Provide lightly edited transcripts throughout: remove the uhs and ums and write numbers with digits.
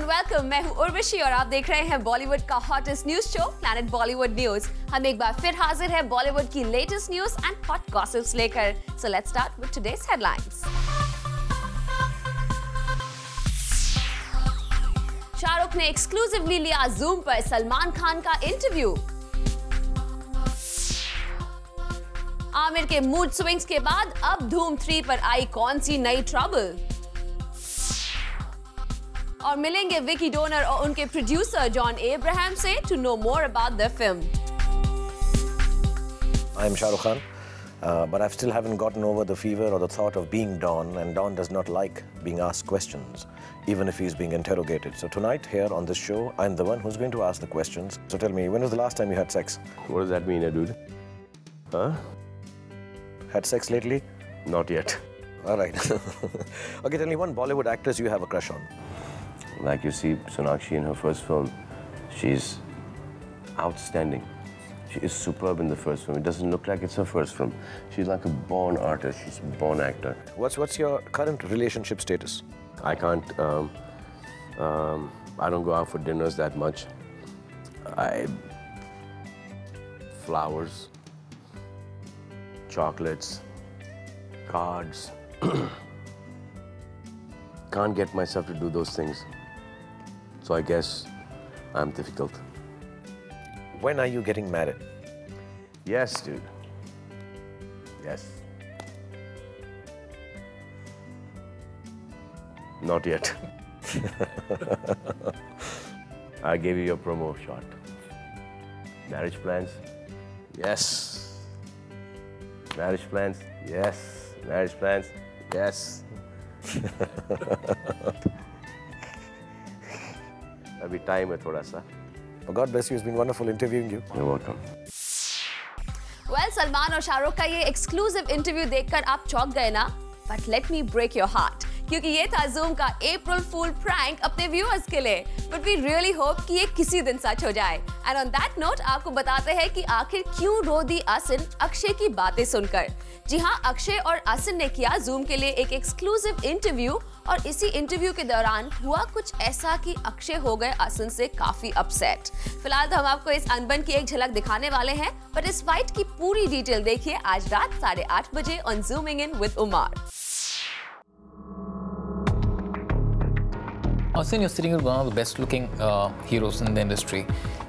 And welcome. मैं हूं उर्वशी और आप देख रहे हैं बॉलीवुड का hottest news show planet Bollywood news. हम एक बार फिर हाजिर हैं बॉलीवुड की latest news and hot gossips लेकर। So let's start with today's headlines. Shahrukh ने एक्सक्लूसिवली लिया जूम पर सलमान खान का इंटरव्यू। आमिर के मूड स्विंग्स के बाद अब धूम 3 पर आई कौन सी नई ट्रबल। और मिलेंगे विकी डोनर और उनके प्रोड्यूसर जॉन एब्राहम से to know more about the film. I am Shah Rukh Khan, but I still haven't gotten over the fever or the thought of being Don, and Don does not like being asked questions, even if he's being interrogated. So tonight, here on this show, I'm the one who's going to ask the questions. So tell me, when was the last time you had sex? What does that mean, dude? Huh? Had sex lately? Not yet. All right. Okay, tell me one Bollywood actress you have a crush on. Like you see Sonakshi in her first film, she's outstanding. She is superb in the first film. It doesn't look like it's her first film. She's like a born artist. She's a born actor. What's your current relationship status? I can't. I don't go out for dinners that much. Flowers, chocolates, cards. Can't get myself to do those things. So I guess I'm difficult. When are you getting married? Yes, dude. Yes. Not yet. I gave you your promo shot. Marriage plans? Yes. Marriage plans? Yes. Marriage plans? Yes. अभी time है थोड़ा सा। God bless you. It's been wonderful interviewing you. You're welcome. Well, Salman और शाहरुख का ये exclusive interview देखकर आप चौंक गए ना? But let me break your heart. क्योंकि ये था जूम का अप्रैल फूल प्रैंक अपने व्यूअर्स के लिए। But we really hope कि ये किसी दिन सच हो जाए। And on that note, आपको बताते हैं कि आखिर क्यों रो दी असिन अक्षय की बातें सुनकर। जी हाँ, अक्षय और असिन ने किया जूम के लिए एक एक्सक्लूसिव इंटरव्यू और इसी इंटरव्यू के दौरान हुआ कुछ ऐसा कि अक्षय हो गए असिन से काफी अपसेट। फिलहाल तो हम आपको इस अनबन की एक झलक दिखाने वाले हैं, पर इस फाइट की पूरी डिटेल देखिए आज रात 8:30 बजे on zooming in with Umar. Asin, you're sitting with one of the best-looking heroes in the industry,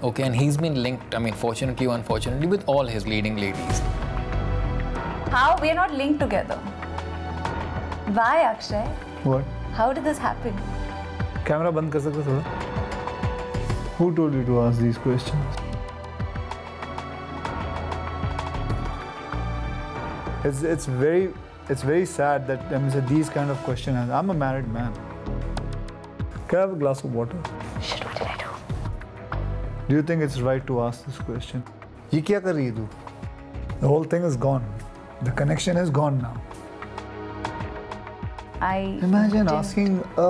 okay, and he's been linked, I mean, fortunately or unfortunately, with all his leading ladies. How? We are not linked together. Why, Akshay? What? How did this happen? Camera बंद कर सकते हो थोड़ा? Who told you to ask these questions? It's very sad that these kind of questions. I'm a married man. Can I have a glass of water? Shit, what did I do? Do you think it's right to ask this question? ये क्या कर रही है तू? The whole thing is gone. The connection is gone now. Imagine asking a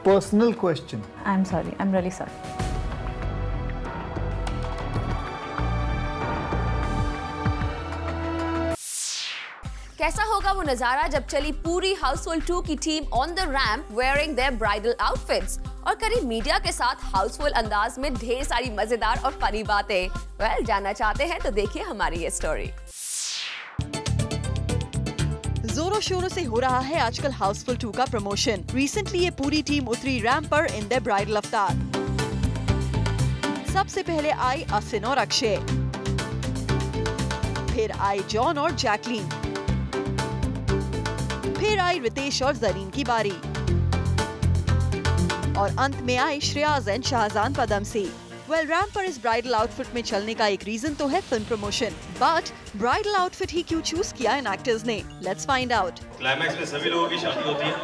personal question. I'm sorry. I'm really sorry. कैसा होगा वो नजारा जब चली पूरी हाउसफुल 2 की team on the ramp wearing their bridal outfits और करी मीडिया के साथ हाउसफुल अंदाज में ढेर सारी मजेदार और फनी बातें। वेल, जानना चाहते हैं तो देखिए हमारी ये स्टोरी। जोरों शोरों से हो रहा है आजकल हाउसफुल 2 का प्रमोशन। रिसेंटली ये पूरी टीम उतरी रैंप पर इन देयर ब्राइडल अवतार। सबसे पहले आई असिन और अक्षय, फिर आई जॉन और जैकलीन, फिर आई रितेश और जरीन की बारी और अंत में आई Shreyas and Shahjahan Padamsee. Well, ramp पर इस ब्राइडल आउटफिट में चलने का एक रीजन तो है film promotion, but bridal outfit ही क्यों चूज किया इन एक्टर्स ने? Let's find out. क्लाइमैक्स में सभी लोगों की शादी होती है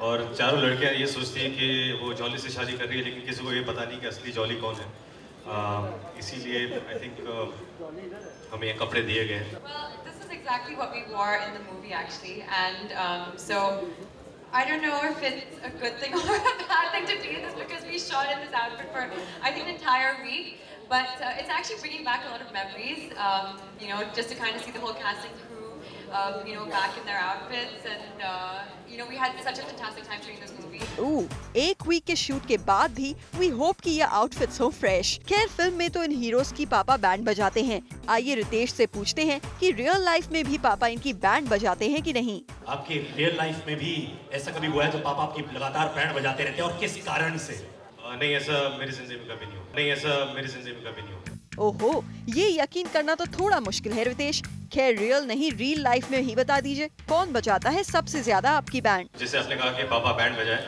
और चारों लड़कियां ये सोचती हैं कि वो जॉली से शादी कर रही है, लेकिन किसी को ये पता नहीं कि असली जॉली कौन है। इसीलिए आई थिंक हमें ये कपड़े दिए गए हैं। Exactly what we wore in the movie actually, and so I don't know if it's a good thing or a bad thing to be in this because we shot in this outfit for I think an entire week, but it's actually bringing back a lot of memories, you know, just to kind of see the whole casting crew back in their outfits, and we had such a fantastic time shooting this movie. एक week के shoot के बाद भी we hope कि ये outfits हो fresh. खैर film में तो इन हीरोज की पापा बैंड बजाते हैं। आइए रितेश से पूछते हैं कि रियल लाइफ में भी पापा इनकी बैंड बजाते हैं कि नहीं। आपकी रियल लाइफ में भी ऐसा कभी हुआ है तो पापा आपकी लगातार बैंड बजाते रहते हैं, और किस कारण से? नहीं, ऐसा मेरी जिंदगी में कभी नहीं हुआ। ओहो, ये यकीन करना तो थोड़ा मुश्किल है रितेश। खैर रियल नहीं, रियल लाइफ में ही बता दीजिए, कौन बजाता है सबसे ज्यादा आपकी बैंड? जैसे आपने कहा कि पापा बैंड बजाए,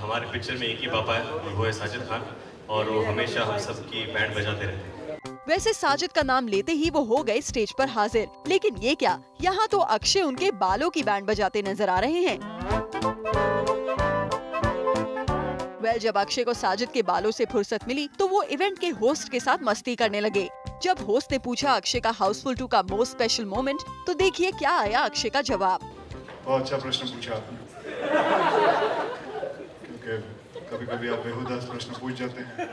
हमारे पिक्चर में एक ही पापा है और वो है साजिद खान, और वो हमेशा हम सबकी बैंड बजाते रहते हैं। वैसे साजिद का नाम लेते ही वो हो गए स्टेज पर हाजिर, लेकिन ये क्या, यहाँ तो अक्षय उनके बालों की बैंड बजाते नजर आ रहे हैं। जब अक्षय को साजिद के बालों से फुर्सत मिली तो वो इवेंट के होस्ट के साथ मस्ती करने लगे। जब होस्ट ने पूछा अक्षय का हाउसफुल 2 का मोस्ट स्पेशल मोमेंट, तो देखिए क्या आया अक्षय का जवाब। बहुत अच्छा प्रश्न पूछा आपने, क्योंकि कभी-कभी आप बेहुदा प्रश्न पूछ जाते हैं।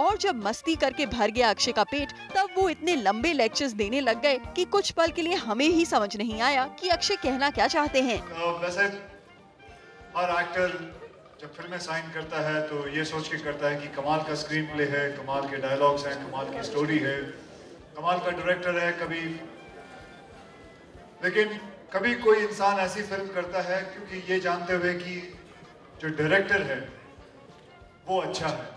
और जब मस्ती करके भर गया अक्षय का पेट, तब वो इतने लंबे लेक्चर्स देने लग गए कि कुछ पल के लिए हमें ही समझ नहीं आया कि अक्षय कहना क्या चाहते हैं। वैसे हर एक्टर जब फिल्में साइन करता है तो ये सोच के करता है कि कमाल का स्क्रीन प्ले है, कमाल के डायलॉग्स हैं, कमाल की स्टोरी है, कमाल का डायरेक्टर है लेकिन कभी कोई इंसान ऐसी फिल्म करता है क्योंकि ये जानते हुए कि जो डायरेक्टर है वो अच्छा है।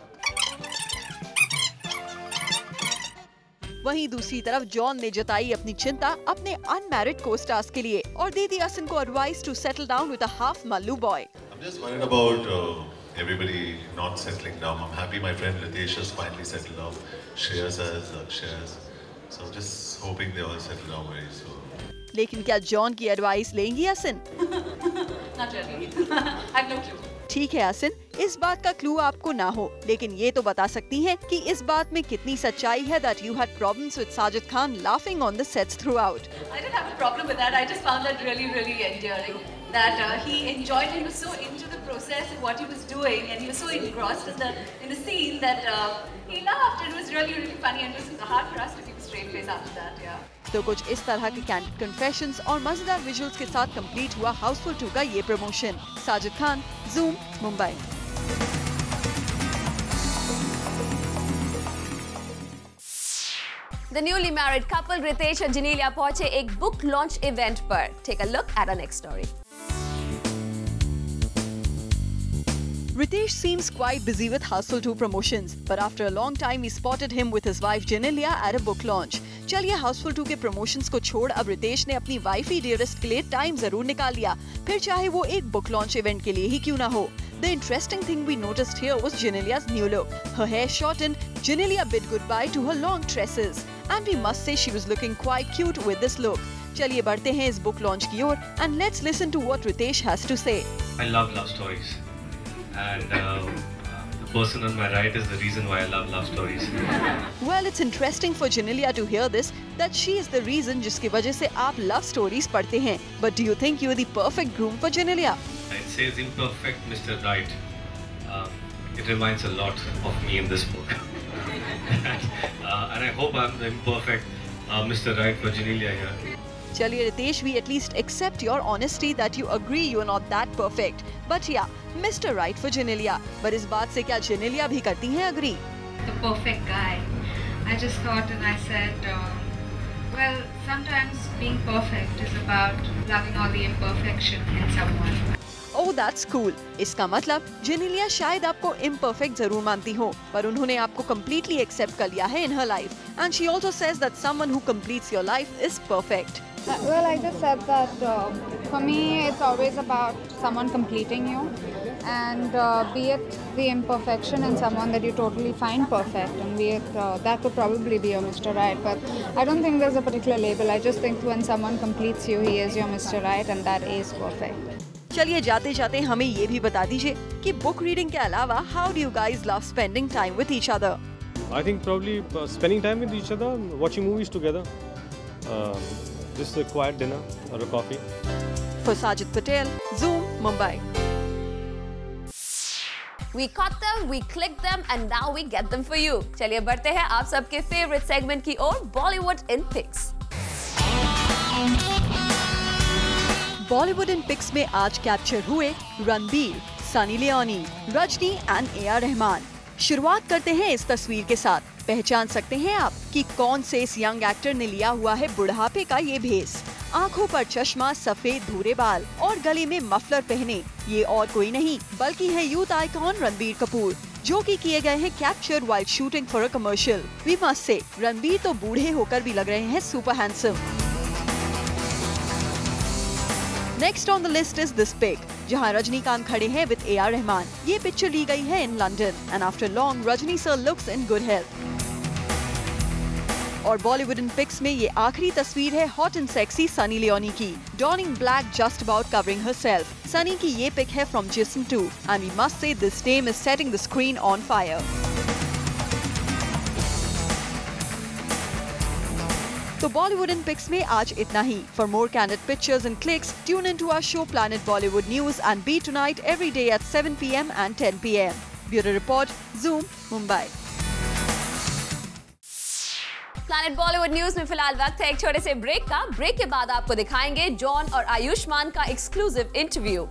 वहीं दूसरी तरफ जॉन ने जताई अपनी चिंता अपने अनमैरिड को स्टार्स के लिए और दे दी असिन को advice to settle down with a half Mallu boy. I'm just worried about everybody not settling down. I'm happy my friend Ritesh has finally settled down. Shreyas has, Akshay has. So I'm just hoping they all settle down very soon. लेकिन क्या John की advice लेंगी असिन? Not really. I have no clue. ठीक है असिन, इस बात का clue आपको ना हो, लेकिन ये तो बता सकती हैं कि इस बात में कितनी सच्चाई है that you had problems with Sajid Khan laughing on the sets throughout. I didn't have a problem with that. I just found that really, really endearing. That he enjoyed, he was so into the process of what he was doing, and he was so engrossed in the scene that he laughed. It was really, really funny, and it was hard for us to keep a straight face after that. Yeah. तो कुछ इस तरह के candid confessions और मजेदार visuals के साथ complete हुआ हाउसफुल 2 का ये promotion. Sajid Khan, zoom, Mumbai. The newly married couple Ritesh और Genelia पहुंचे एक book launch event पर। Take a look at our next story. Ritesh seems quite busy with Hustle 2 promotions, but after a long time we spotted him with his wife Genelia at a book launch. चलिए Hustle 2 के promotions को छोड़ अब रितेश ने अपनी wife ही dearest के लिए time जरूर निकाल लिया, फिर चाहे वो एक book launch event के लिए ही क्यों ना हो। The interesting thing we noticed here was Genelia's new look. Her hair shortened, Genelia bid goodbye to her long tresses, and we must say she was looking quite cute with this look. चलिए बढ़ते हैं इस book launch की ओर, and let's listen to what Ritesh has to say. I love love stories. And the person on my right is the reason why I love love stories. Well, it's interesting for Genelia to hear this, that she is the reason जिसकी वजह से आप love stories पढ़ते हैं. But do you think you are the perfect groom for Genelia? It says imperfect Mr. Right. It reminds a lot of me in this book. And I hope I'm the imperfect Mr. Right for Genelia here. चलिए Ritesh, we at least accept your honesty that you agree you are not that perfect. But yeah, Mr. Right for Genelia. But इस बात से क्या Genelia भी करती हैं agree? The perfect guy. I just thought and I said, well, sometimes being perfect is about loving all the imperfection in someone. Oh, that's cool. इसका मतलब Genelia शायद आपको imperfect जरूर मानती हो, पर उन्होंने आपको completely accept कर लिया है in her life. And she also says that someone who completes your life is perfect. Well, I just said that for me it's always about someone completing you, and be it the imperfection in someone that you totally find perfect, and be it that could probably be your Mr. Right, but I don't think there's a particular label. I just think when someone completes you, he is your Mr. Right, and that is perfect. चलिए जाते जाते हमें ये भी बता दीजिए कि book reading के अलावा how do you guys love spending time with each other? I think probably spending time with each other, watching movies together, just a quiet dinner or a coffee. For Sajid Patel, Zoom, Mumbai. We caught them, we clicked them, and now we get them for you. चलिए बढ़ते हैं आप सबके favorite segment की ओर, Bollywood in Pics. Bollywood in pics में आज capture हुए रणबीर, सनी लियोनी, रजनी एंड AR रहमान। शुरुआत करते हैं इस तस्वीर के साथ। पहचान सकते हैं आप कि कौन से इस यंग एक्टर ने लिया हुआ है बुढ़ापे का ये भेस। आंखों पर चश्मा, सफेद धूरे बाल और गले में मफलर पहने ये और कोई नहीं बल्कि है यूथ आइकॉन रणबीर कपूर, जो कि किए गए हैं capture while shooting for a commercial. We must say Ranbir तो बूढ़े होकर भी लग रहे हैं super handsome. Next on the list is this pic, जहां रजनीकांत खड़े हैं विद AR रहमान। ये पिक्चर ली गई है in London and after long Rajni sir looks in good health. और बॉलीवुड इन पिक्स में ये आखिरी तस्वीर है hot and sexy Sunny Leone की, donning black just about covering herself. Sunny की ये पिक है from Jism 2 and we must say this dame is setting the screen on fire. तो बॉलीवुड इन पिक्स में आज इतना ही। For more candid pictures and clicks, tune in to our show planet Bollywood news and be tonight every day at 7 PM and 10 PM। Bureau report, Zoom, Mumbai. Planet Bollywood news में फिलहाल वक्त है एक छोटे से ब्रेक का। ब्रेक के बाद आपको दिखाएंगे जॉन और आयुष्मान का एक्सक्लूसिव इंटरव्यू।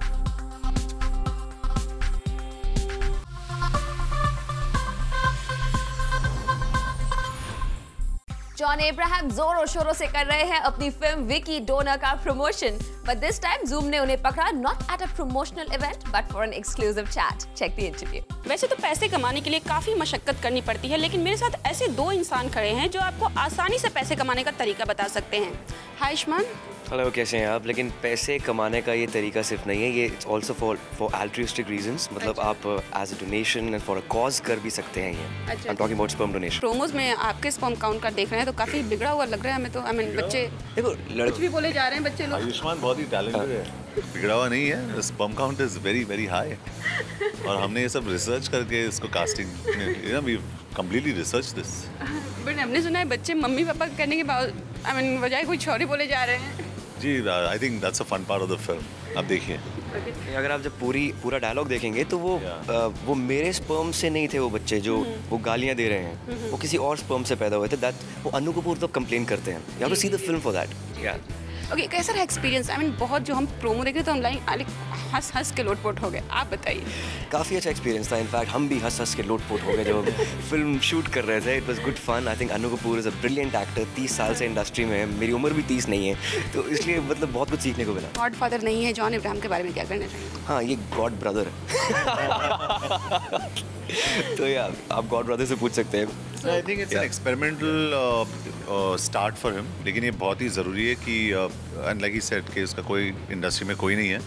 जॉन अब्राहम जोरों शोरों से कर रहे हैं अपनी फिल्म विकी डोनर का promotion, but this time Zoom ने उन्हें पकड़ा not at a promotional event but for an exclusive chat. Check the interview. वैसे तो पैसे कमाने के लिए काफी मशक्कत करनी पड़ती है, लेकिन मेरे साथ ऐसे दो इंसान खड़े हैं जो आपको आसानी से पैसे कमाने का तरीका बता सकते हैं। हाय आयुष्मान। हेलो, कैसे हैं आप? लेकिन पैसे कमाने का ये तरीका सिर्फ नहीं है, ये it's also for altruistic reasons. मतलब आप as a donation and for a cause कर भी सकते हैं ये। I am talking about sperm donation. Promos में आपके स्पर्म काउंट का देख रहे हैं तो काफी बिगड़ा हुआ लग रहा है हमें तो। आई मीन बच्चे देखो कुछ भी बोले जा रहे हैं बच्चे लोग। आयुष्मान बहुत ही टैलेंटेड है, बिगड़ा हुआ नहीं है। Sperm count is very very high और हमने ये सब रिसर्च करके इसको casting we completely research this. But हमने सुना है बच्चे मम्मी पापा करने के बाद आई मीन बजाय कोई छोरी बोले जा रहे हैं। जी, I think that's a fun part of the film. आप देखिए, अगर आप जब पूरा डायलॉग देखेंगे तो वो मेरे स्पर्म से नहीं थे वो बच्चे जो वो गालियां दे रहे हैं, वो किसी और स्पर्म से पैदा हुए थे। दैट वो अनु कपूर तो कंप्लेन करते हैं। You have to see the film for that. या ओके, कैसा रहा एक्सपीरियंस? आई मीन बहुत जो हम प्रोमो देख रहे थे ऑनलाइन हंस के लोटपोट हो गए। आप बताइए। काफ़ी अच्छा एक्सपीरियंस था। इनफैक्ट हम भी हंस के लोटपोट हो गए जब फिल्म शूट कर रहे थे। It was good fun. I think Anu Kapoor is a brilliant actor. 30 साल से इंडस्ट्री में है, मेरी उम्र भी 30 नहीं है, तो इसलिए मतलब बहुत कुछ सीखने को मिला। गॉड फादर नहीं है जॉन अब्राहम के बारे में क्या कहना चाहिए? हाँ, ये गॉड ब्रदर है। तो यार आप गॉड ब्रदर से पूछ सकते हैं। I think it's an experimental start for him, लेकिन ये बहुत ही ज़रूरी है कि एंड लाइक ही सेड कि उसका कोई इंडस्ट्री में कोई नहीं है।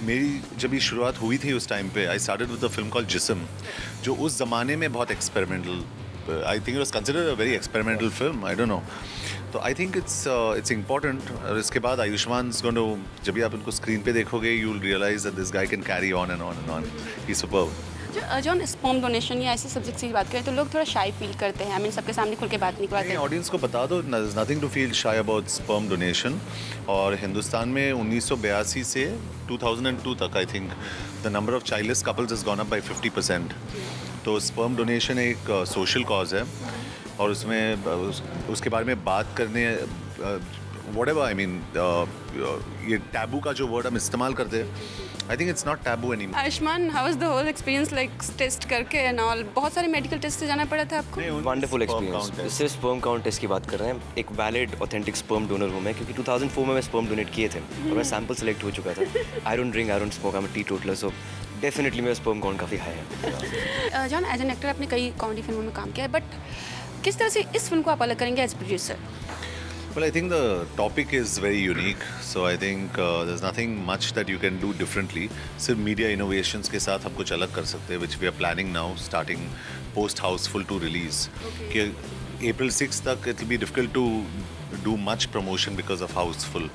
मेरी जब ये शुरुआत हुई थी उस टाइम पे I started with a film called जिस्म, जो उस ज़माने में बहुत experimental, I think it was considered a very experimental film. I don't know, तो आई थिंक इट्स इम्पॉर्टेंट। और इसके बाद आयुष्मान जब भी आप उनको स्क्रीन पे देखोगे you will realize that this guy can carry on and on and on. He is superb. John, sperm donation या ऐसे सब्जेक्ट की बात करें तो लोग थोड़ा शाई फील करते हैं। आई मीन सबके सामने खुल के बात नहीं करते। ऑडियंस को बता दो, nothing to feel shy about sperm donation. और हिंदुस्तान में 1982 से 2002 तक I think the number of childless couples has gone up by 50%। तो स्पर्म डोनेशन एक सोशल कॉज है और उसमें उसके बारे में बात करने whatever, I mean, ये टैबू का जो वर्ड हम इस्तेमाल करते हैं, I think it's not taboo anymore. Ayushmann, how was the whole experience like test करके and all? बहुत सारे मेडिकल टेस्ट से जाना पड़ा था आपको? Wonderful experience. सिर्फ स्पर्म काउंट टेस्ट की बात कर रहे हैं। एक वैलिड ऑथेंटिक स्पर्म डोनर हूँ मैं, क्योंकि 2004 में मैं स्पर्म डोनेट किए थे और मैं सैंपल सेलेक्ट हो चुका था। I don't drink, I don't smoke, I am a teetotaller, so definitely मेरा स्पर्म काउंट काफ़ी हाई है। जॉन, एज एन एक्टर आपने कई कॉमेडी फिल्मों में काम किया है, बट किस तरह से इस फिल्म को आप अलग करेंगे as producer? Well, I think the topic is very unique, so I think there's nothing much that you can do differently. सिर्फ media innovations के साथ हम कुछ अलग कर सकते हैं, which we are planning now, starting post Houseful 2 release. कि April 6 तक it will be difficult to do much promotion because of Houseful.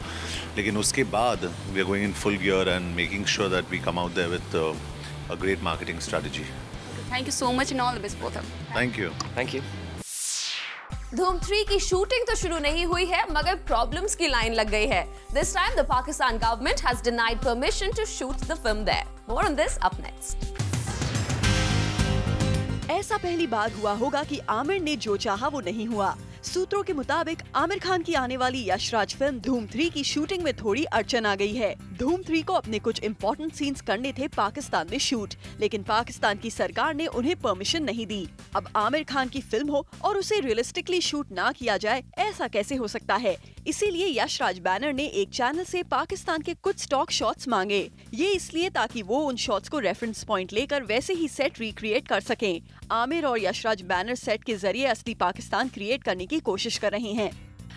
लेकिन उसके बाद we are going in full gear and making sure that we come out there with a great marketing strategy. Thank you so much and all the best both of you. Thank you. Thank you. धूम 3 की shooting तो शुरू नहीं हुई है, मगर problems की line लग गई है। This time the Pakistan government has denied permission to shoot the film there. More on this up next. ऐसा पहली बार हुआ होगा कि आमिर ने जो चाहा वो नहीं हुआ। सूत्रों के मुताबिक आमिर खान की आने वाली यशराज फिल्म धूम 3 की शूटिंग में थोड़ी अड़चन आ गई है। धूम 3 को अपने कुछ इम्पोर्टेंट सीन्स करने थे पाकिस्तान में शूट, लेकिन पाकिस्तान की सरकार ने उन्हें परमिशन नहीं दी। अब आमिर खान की फिल्म हो और उसे रियलिस्टिकली शूट ना किया जाए, ऐसा कैसे हो सकता है? इसीलिए यशराज बैनर ने एक चैनल से पाकिस्तान के कुछ स्टॉक शॉट्स मांगे। ये इसलिए ताकि वो उन शॉट्स को रेफरेंस पॉइंट लेकर वैसे ही सेट रिक्रिएट कर सकें। आमिर और यशराज बैनर सेट के जरिए असली पाकिस्तान क्रिएट करने की कोशिश कर रहे हैं।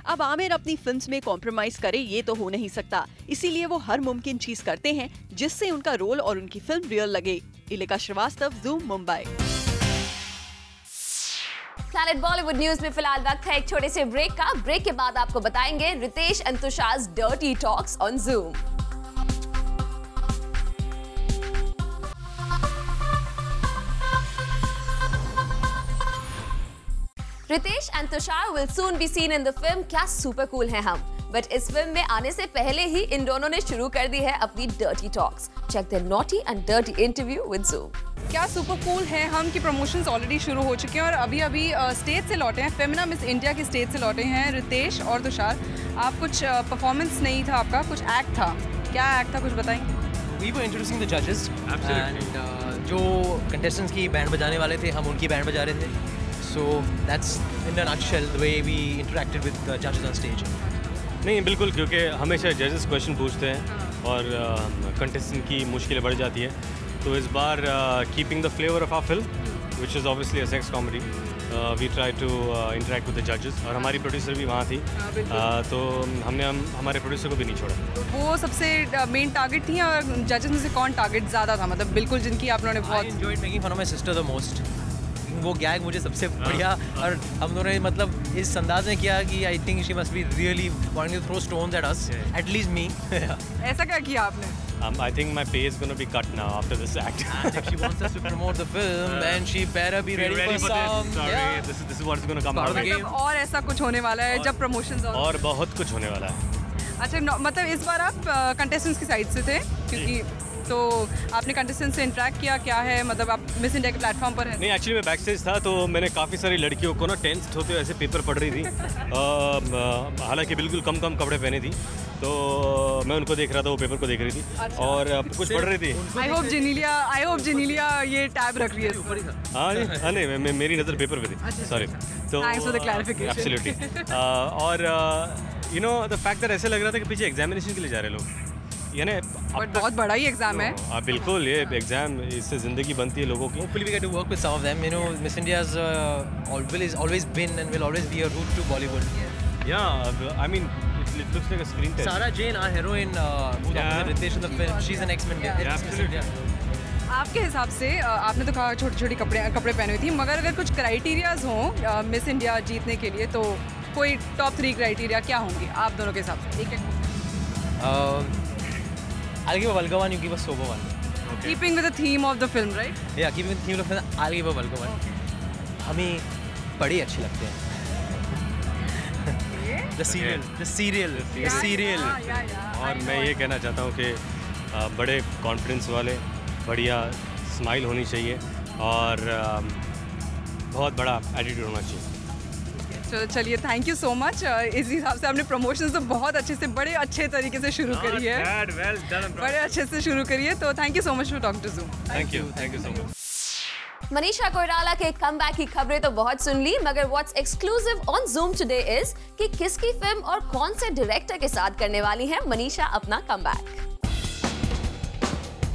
अब आमिर अपनी फिल्म्स में कॉम्प्रोमाइज करे ये तो हो नहीं सकता, इसीलिए वो हर मुमकिन चीज करते हैं जिससे उनका रोल और उनकी फिल्म रियल लगे। Ilika Srivastava, Zoom, Mumbai. Planet Bollywood news में फिलहाल वक्त है एक छोटे से ब्रेक का। ब्रेक के बाद आपको बताएंगे रितेश एंड तुषार's dirty talks on Zoom. Ritesh and Tushar will soon be seen in the film क्या सुपर कूल हैं हम। बट इस फिल्म में आने से पहले ही इन दोनों ने शुरू कर दी है अपनी dirty talks. Check the naughty and dirty interview with Zoom. क्या सुपर कूल है हम की प्रमोशंस ऑलरेडी शुरू हो चुके हैं और अभी स्टेज से लौटे हैं। फेमिना मिस इंडिया की स्टेज से लौटे हैं रितेश और तुषार। आप कुछ परफॉर्मेंस नहीं था आपका, कुछ एक्ट था। क्या एक्ट था, कुछ बताएंगे? We were introducing the judges and जो contestants की बैंड बजाने वाले थे हम उनकी बैंड बजा रहे थे। So that's in a nutshell the way we interacted with the judges on stage. नहीं बिल्कुल, क्योंकि हमेशा जजेस क्वेश्चन पूछते हैं और कंटेस्टेंट की मुश्किलें बढ़ जाती है। तो इस बार keeping the flavour of our film which is obviously a sex comedy, we try to interact with the जजेस और हमारी प्रोड्यूसर भी वहाँ थी। तो हमने हमारे प्रोड्यूसर को भी नहीं छोड़ा। वो सबसे मेन टारगेट थी और जजेस में से कौन टारगेट ज़्यादा था, मतलब बिल्कुल जिनकी आप लोगों ने बहुत enjoyed making fun of my sister the most. वो गैग मुझे सबसे बढ़िया और हम दोनों ने मतलब इस अंदाज में किया कि I think she must be really wanting to throw stones at us, at least me. ऐसा क्या किया आपने? I think my pay is going to be cut now after this act. And if she wants us to promote the film, then she better be ready for some. Sorry, yeah. This is what's going to come out of the game. और ऐसा कुछ होने वाला है जब promotions और बहुत कुछ होने वाला है। अच्छा, मतलब इस बार आप कंटेस्टेंट्स की साइड से थे क्योंकि तो आपने कंटेस्टेंट से इंटरेक्ट किया, क्या है मतलब आप मिस इंडिया के प्लेटफॉर्म पर हैं? नहीं, एक्चुअली मैं बैक स्टेज था तो मैंने काफ़ी सारी लड़कियों को ना टेंस होते हुए ऐसे पेपर पढ़ रही थी। हालांकि बिल्कुल कम कपड़े पहने थी, तो मैं उनको देख रहा था, वो पेपर को देख रही थी। अच्छा। और कुछ पढ़ रही थी। आई होप जेनेलिया ये टैब रख रही है। हाँ नहीं, मेरी नज़र पेपर पे थी। सॉरी। तो thanks for the clarification. Absolutely. और you know the fact that ऐसे लग रहा था कि पीछे एग्जामिनेशन के लिए जा रहे लोग, यानी बहुत बड़ा ही एग्जाम है। बिल्कुल, ये एग्जाम, इससे जिंदगी बनती है लोगों की। Hopefully we get to work with some of them. You know, Miss India's always been and will always be a route to Bollywood. Yeah, I mean it looks like a screen test. Sarah Jane, our heroine, who's opposite Ritesh in the film, she's an ex-Miss India. आपके हिसाब से आपने तो कहा छोटी कपड़े पहने हुए थी, मगर अगर कुछ क्राइटेरियाज हों मिस इंडिया जीतने के लिए तो कोई टॉप 3 क्राइटेरिया क्या होंगे आप दोनों के हिसाब से? I'll give a vulgar one, you give a sober one. Okay. Keeping with the theme of the film, right? Yeah, keeping with the theme of the film, I'll give a vulgar one. हमें बड़ी अच्छी लगते हैं। The serial. और मैं ये कहना चाहता हूँ कि बड़े कॉन्फिडेंस वाले, बढ़िया स्माइल होनी चाहिए और बहुत बड़ा एटीट्यूड होना चाहिए। चलिए, थैंक यू सो मच। इस हिसाब से आपने प्रमोशंस तो बहुत अच्छे से, बड़े अच्छे तरीके से शुरू करी है। बड़े अच्छे से शुरू करी है, तो thank you so much for talking to Zoom. Thank you so much. Manisha Koirala के कमबैक की खबरें तो बहुत सुन ली, मगर what's exclusive on Zoom today is कि किसकी फिल्म और कौन से डायरेक्टर के साथ करने वाली है मनीषा अपना कमबैक।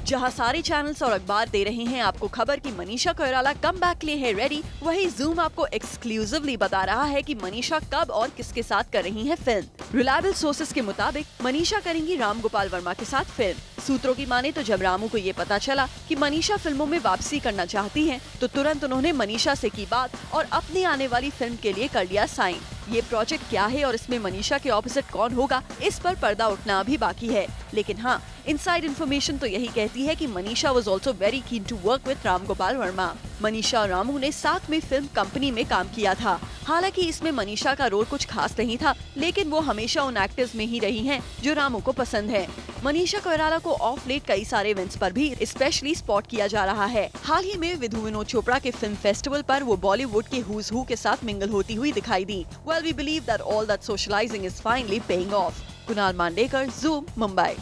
जहां सारे चैनल्स और अखबार दे रहे हैं आपको खबर कि मनीषा कोइराला कमबैक के लिए है रेडी, वहीं ज़ूम आपको एक्सक्लूसिवली बता रहा है कि मनीषा कब और किसके साथ कर रही है फिल्म। रिलायबल सोर्सेज के मुताबिक मनीषा करेंगी राम गोपाल वर्मा के साथ फिल्म। सूत्रों की माने तो जब रामू को ये पता चला कि मनीषा फिल्मों में वापसी करना चाहती हैं, तो तुरंत उन्होंने मनीषा से की बात और अपनी आने वाली फिल्म के लिए कर लिया साइन। ये प्रोजेक्ट क्या है और इसमें मनीषा के ऑपोजिट कौन होगा, इस पर पर्दा उठना अभी बाकी है। लेकिन हाँ, इनसाइड इन्फॉर्मेशन तो यही कहती है कि Manisha was also very keen to work with Ram Gopal Varma. Manisha और रामू ने साथ में फिल्म कंपनी में काम किया था। हालांकि इसमें मनीषा का रोल कुछ खास नहीं था, लेकिन वो हमेशा उन एक्टर्स में ही रही हैं जो रामू को पसंद है। मनीषा कोइराला को ऑफ लेट कई सारे इवेंट्स पर भी स्पेशली स्पॉट किया जा रहा है। हाल ही में विधु विनोद चोपड़ा के फिल्म फेस्टिवल पर वो बॉलीवुड के हुज हू के साथ मिंगल होती हुई दिखाई दी। Well, we believe that all that socializing is finally paying off. Kunal Mandekar, Zoom, Mumbai.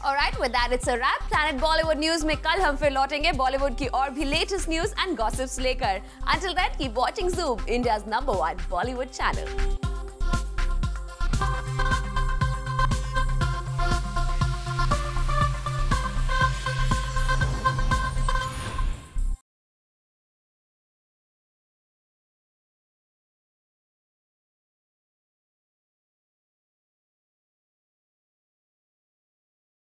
Alright, with that it's a wrap. Planet Bollywood News में कल हम फिर लौटेंगे बॉलीवुड की और भी लेटेस्ट न्यूज एंड गॉसिप्स लेकर. Until then, keep watching Zoom, India's #1 Bollywood channel.